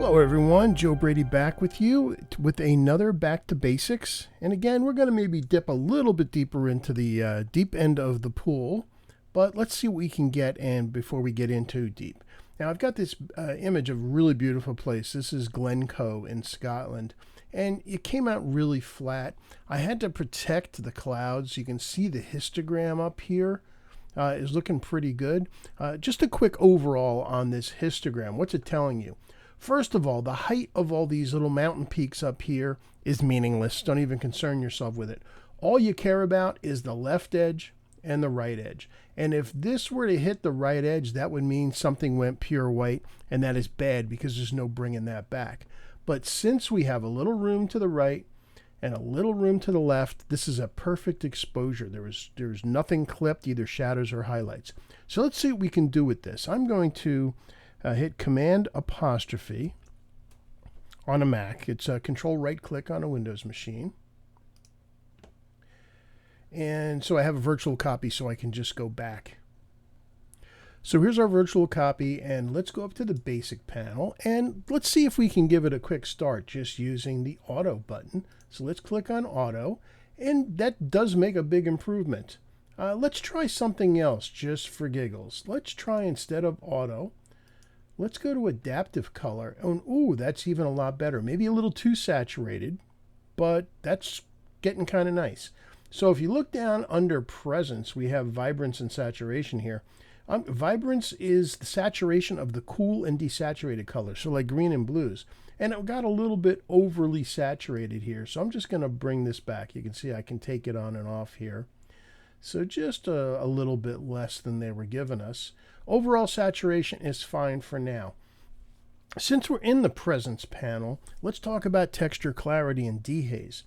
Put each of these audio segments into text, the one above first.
Hello everyone, Joe Brady back with you with another Back to Basics. And again, we're going to maybe dip a little bit deeper into the deep end of the pool, but let's see what we can get and before we get in too deep. Now I've got this image of a really beautiful place. This is Glencoe in Scotland, and it came out really flat. I had to protect the clouds. You can see the histogram up here. Is looking pretty good. Just a quick overall on this histogram. What's it telling you? First of all, the height of all these little mountain peaks up here is meaningless. Don't even concern yourself with it. All you care about is the left edge and the right edge. And if this were to hit the right edge, that would mean something went pure white, and that is bad because there's no bringing that back. But since we have a little room to the right and a little room to the left, this is a perfect exposure. There's nothing clipped, either shadows or highlights. So let's see what we can do with this. I'm going to hit Command apostrophe on a Mac. It's a Control right click on a Windows machine. And so I have a virtual copy so I can just go back. So here's our virtual copy, and let's go up to the basic panel and let's see if we can give it a quick start just using the auto button. So let's click on auto, and that does make a big improvement. Let's try something else just for giggles. Let's try, instead of auto, let's go to adaptive color. Oh, ooh, that's even a lot better. Maybe a little too saturated, but that's getting kind of nice. So if you look down under presence, we have vibrance and saturation here. Vibrance is the saturation of the cool and desaturated colors, so like green and blues. And it got a little bit overly saturated here, so I'm just going to bring this back. You can see I can take it on and off here. So just a little bit less than they were giving us. Overall saturation is fine for now. Since we're in the presence panel, let's talk about texture, clarity, and dehaze.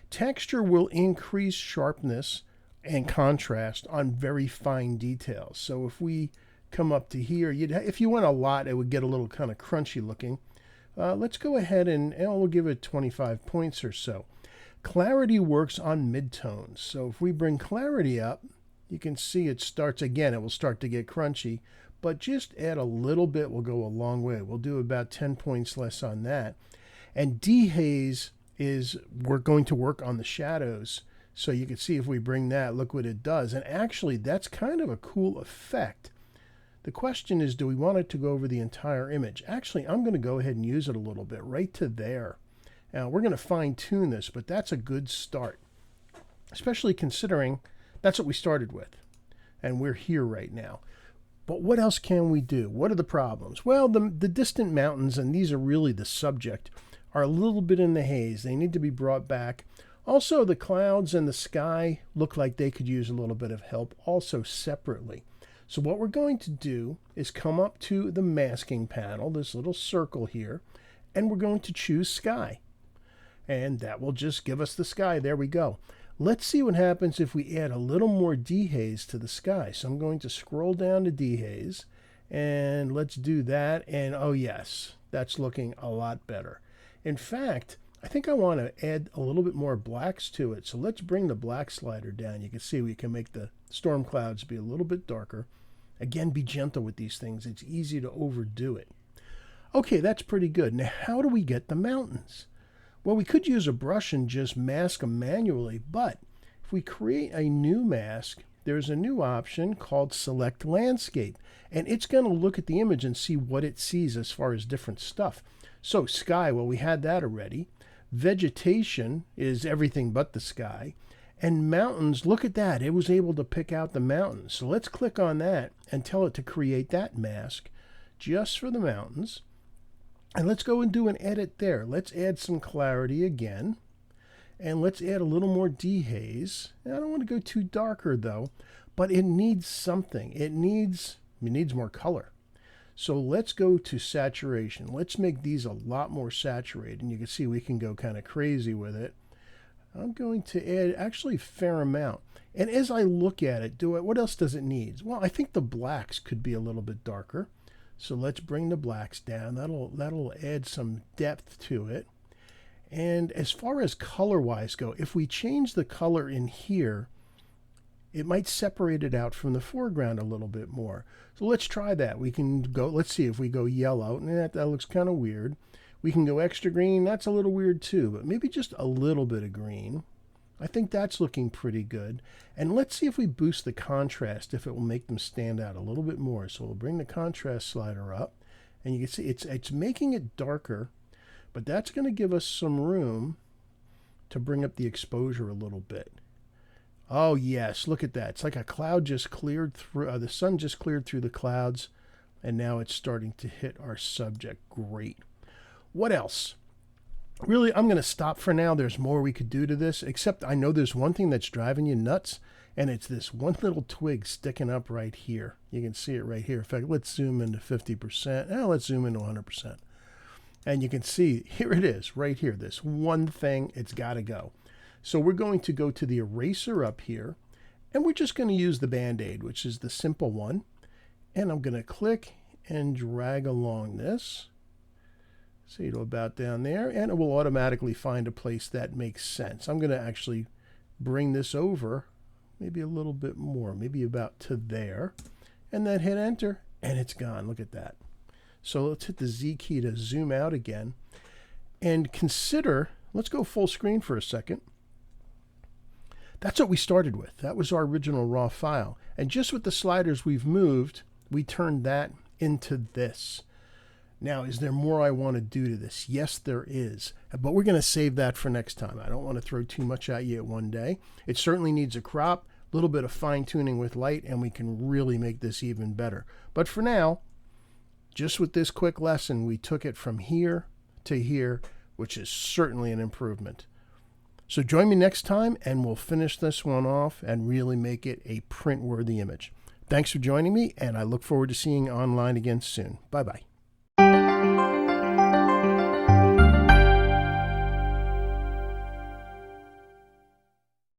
Texture will increase sharpness and contrast on very fine details. So if we come up to here, if you went a lot, it would get a little kind of crunchy looking. Let's go ahead and we'll give it 25 points or so. Clarity works on midtones. So if we bring clarity up, you can see it starts again. It will start to get crunchy, but just add a little bit will go a long way. We'll do about 10 points less on that. And dehaze is we're going to work on the shadows. So you can see if we bring that, look what it does. And actually, that's kind of a cool effect. The question is, do we want it to go over the entire image? Actually, I'm going to go ahead and use it a little bit right to there. Now, we're going to fine tune this, but that's a good start, especially considering that's what we started with. And we're here right now. But what else can we do? What are the problems? Well, the distant mountains, and these are really the subject, are a little bit in the haze. They need to be brought back. Also, the clouds and the sky look like they could use a little bit of help also separately. So what we're going to do is come up to the masking panel, this little circle here, and we're going to choose sky. And that will just give us the sky. There we go. Let's see what happens if we add a little more dehaze to the sky. So I'm going to scroll down to dehaze, and let's do that. And oh yes, that's looking a lot better. In fact, I think I want to add a little bit more blacks to it. So let's bring the black slider down. You can see we can make the storm clouds be a little bit darker. Again, be gentle with these things. It's easy to overdo it. Okay, that's pretty good. Now, how do we get the mountains? Well, we could use a brush and just mask them manually, but if we create a new mask, there's a new option called Select Landscape, and it's going to look at the image and see what it sees as far as different stuff. So sky, well, we had that already. Vegetation is everything but the sky. And mountains, look at that. It was able to pick out the mountains. So let's click on that and tell it to create that mask just for the mountains. And let's go and do an edit there. Let's add some clarity again. And let's add a little more dehaze. I don't want to go too darker though, but it needs something. It needs more color. So let's go to saturation. Let's make these a lot more saturated. And you can see we can go kind of crazy with it. I'm going to add actually a fair amount. And as I look at it, what else does it need? Well, I think the blacks could be a little bit darker. So let's bring the blacks down. That'll add some depth to it. And as far as color-wise go, if we change the color in here, it might separate it out from the foreground a little bit more. So let's try that. We can go, let's see if we go yellow, and that looks kind of weird. We can go extra green. That's a little weird too, but maybe just a little bit of green. I think that's looking pretty good. And let's see if we boost the contrast, if it will make them stand out a little bit more. So we'll bring the contrast slider up, and you can see it's making it darker, but that's going to give us some room to bring up the exposure a little bit. Oh yes, look at that. It's like a cloud just cleared through, the sun just cleared through the clouds, and now it's starting to hit our subject. Great. What else? Really, I'm going to stop for now. There's more we could do to this, except I know there's one thing that's driving you nuts, and it's this one little twig sticking up right here. You can see it right here. In fact, let's zoom into 50%. Now let's zoom into 100%. And you can see, here it is, right here. This one thing, it's got to go. So we're going to go to the eraser up here, and we're just going to use the Band-Aid, which is the simple one. And I'm going to click and drag along this. See, it'll about down there, and it will automatically find a place that makes sense. I'm going to actually bring this over maybe a little bit more, maybe about to there, and then hit enter, and it's gone. Look at that. So let's hit the Z key to zoom out again, and consider, let's go full screen for a second. That's what we started with. That was our original raw file. And just with the sliders we've moved, we turned that into this. Now, is there more I want to do to this? Yes, there is. But we're going to save that for next time. I don't want to throw too much at you at one day. It certainly needs a crop, a little bit of fine-tuning with light, and we can really make this even better. But for now, just with this quick lesson, we took it from here to here, which is certainly an improvement. So join me next time, and we'll finish this one off and really make it a print-worthy image. Thanks for joining me, and I look forward to seeing you online again soon. Bye-bye.